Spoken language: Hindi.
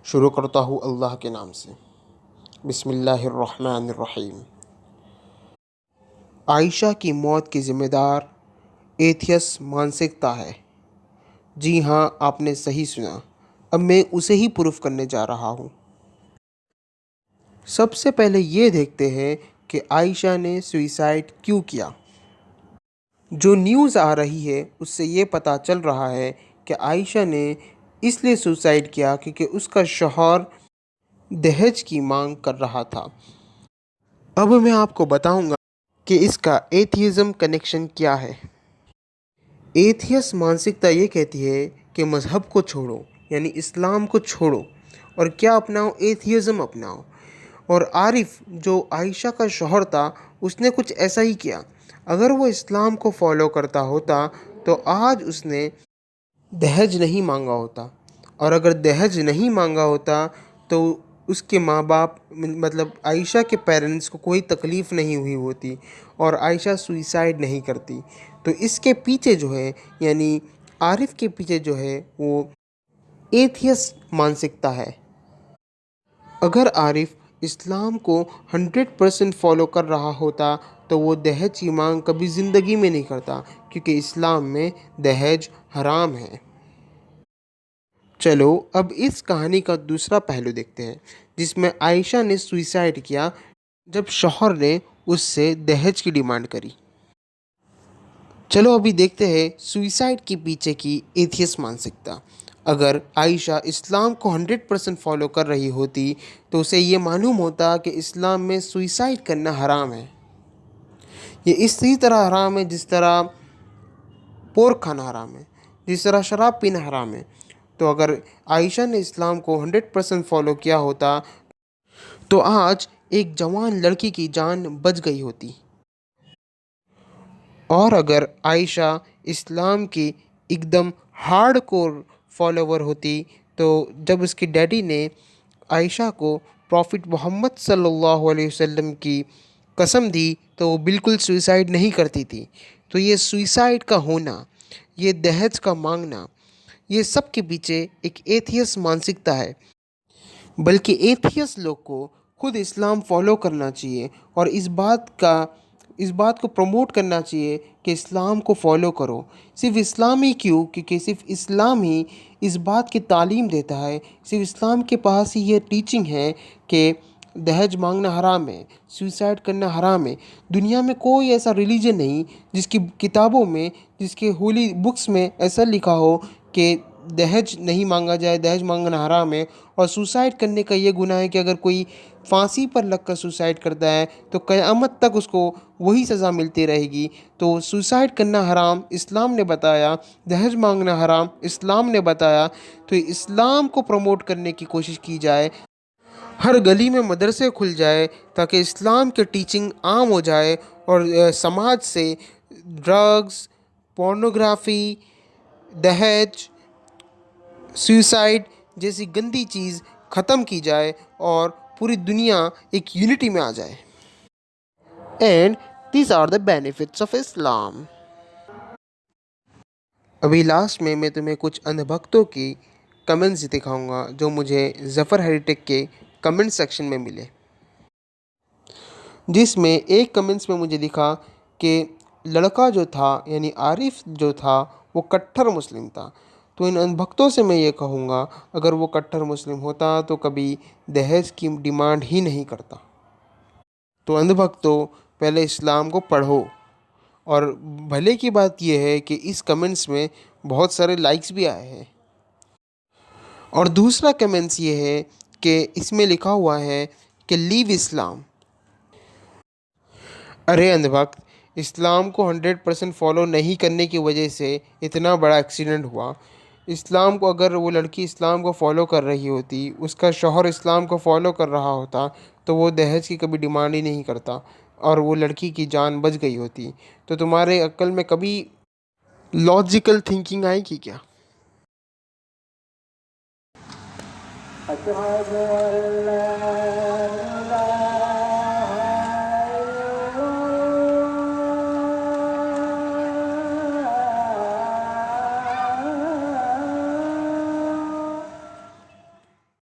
शुरू करता हूँ अल्लाह के नाम से। बिस्मिल्लाहिर्रहमानिर्रहीम। आयशा की मौत की ज़िम्मेदार एथियस मानसिकता है। जी हाँ, आपने सही सुना। अब मैं उसे ही प्रूफ करने जा रहा हूँ। सबसे पहले ये देखते हैं कि आयशा ने सुइसाइड क्यों किया। जो न्यूज़ आ रही है उससे ये पता चल रहा है कि आयशा ने इसलिए सुसाइड किया क्योंकि उसका शौहर दहेज की मांग कर रहा था। अब मैं आपको बताऊंगा कि इसका एथियज़म कनेक्शन क्या है। एथियस मानसिकता ये कहती है कि मज़हब को छोड़ो, यानी इस्लाम को छोड़ो और क्या अपनाओ, एथियज़म अपनाओ। और आरिफ जो आयशा का शौहर था उसने कुछ ऐसा ही किया। अगर वो इस्लाम को फॉलो करता होता तो आज उसने दहेज नहीं मांगा होता, और अगर दहेज नहीं मांगा होता तो उसके माँ बाप मतलब आयशा के पेरेंट्स को कोई तकलीफ़ नहीं हुई होती और आयशा सुइसाइड नहीं करती। तो इसके पीछे जो है, यानी आरिफ के पीछे जो है, वो एथियस मानसिकता है। अगर आरिफ इस्लाम को 100% फॉलो कर रहा होता तो वो दहेज की मांग कभी ज़िंदगी में नहीं करता, क्योंकि इस्लाम में दहेज हराम है। चलो अब इस कहानी का दूसरा पहलू देखते हैं, जिसमें आयशा ने सुइसाइड किया जब शौहर ने उससे दहेज की डिमांड करी। चलो अभी देखते हैं सुइसाइड के पीछे की एथियस मानसिकता। अगर आयशा इस्लाम को 100% फॉलो कर रही होती तो उसे ये मालूम होता कि इस्लाम में सुइसाइड करना हराम है। ये इसी तरह हराम है जिस तरह पोर्क खाना हराम है, जिस तरह शराब पीना हराम है। तो अगर आयशा ने इस्लाम को 100% फॉलो किया होता तो आज एक जवान लड़की की जान बच गई होती। और अगर आयशा इस्लाम की एकदम हार्डकोर फॉलोवर होती तो जब उसकी डैडी ने आयशा को प्रॉफिट मोहम्मद सल्लल्लाहु अलैहि वसल्लम की कसम दी तो वो बिल्कुल सुइसाइड नहीं करती थी। तो ये सुइसाइड का होना, ये दहेज का मांगना, ये सब के पीछे एक एथियस मानसिकता है। बल्कि एथियस लोग को खुद इस्लाम फॉलो करना चाहिए और इस बात को प्रमोट करना चाहिए कि इस्लाम को फॉलो करो। सिर्फ इस्लाम ही क्यों, क्योंकि सिर्फ इस्लाम ही इस बात की तालीम देता है, सिर्फ इस्लाम के पास ही ये टीचिंग है कि दहेज मांगना हराम है, सुसाइड करना हराम है। दुनिया में कोई ऐसा रिलीजन नहीं जिसकी किताबों में, जिसके होली बुक्स में ऐसा लिखा हो कि दहेज नहीं मांगा जाए, दहेज मांगना हराम है। और सुसाइड करने का ये गुनाह है कि अगर कोई फांसी पर लगकर सुसाइड करता है तो क़यामत तक उसको वही सज़ा मिलती रहेगी। तो सुसाइड करना हराम इस्लाम ने बताया, दहेज मांगना हराम इस्लाम ने बताया। तो इस्लाम को प्रमोट करने की कोशिश की जाए, हर गली में मदरसे खुल जाए ताकि इस्लाम की टीचिंग आम हो जाए और समाज से ड्रग्स, पोर्नोग्राफी, दहेज, सुसाइड जैसी गंदी चीज़ ख़त्म की जाए और पूरी दुनिया एक यूनिटी में आ जाए। And these are the benefits of Islam. अभी लास्ट में मैं तुम्हें कुछ अंधभक्तों की कमेंट्स दिखाऊंगा जो मुझे ज़फ़र हेरिटेक के कमेंट सेक्शन में मिले, जिसमें एक कमेंट्स में मुझे दिखा कि लड़का जो था यानी आरिफ जो था वो कट्टर मुस्लिम था। तो इन अनभक्तों से मैं ये कहूँगा, अगर वो कट्टर मुस्लिम होता तो कभी दहेज की डिमांड ही नहीं करता। तो अंधभक्तों, पहले इस्लाम को पढ़ो। और भले की बात यह है कि इस कमेंट्स में बहुत सारे लाइक्स भी आए हैं। और दूसरा कमेंट्स ये है कि इसमें लिखा हुआ है कि लीव इस्लाम। अरे अंधभक्त, इस्लाम को 100% फॉलो नहीं करने की वजह से इतना बड़ा एक्सीडेंट हुआ। इस्लाम को, अगर वो लड़की इस्लाम को फॉलो कर रही होती, उसका शौहर इस्लाम को फॉलो कर रहा होता तो वो दहेज की कभी डिमांड ही नहीं करता और वो लड़की की जान बच गई होती। तो तुम्हारे अक्ल में कभी लॉजिकल थिंकिंग आएगी क्या?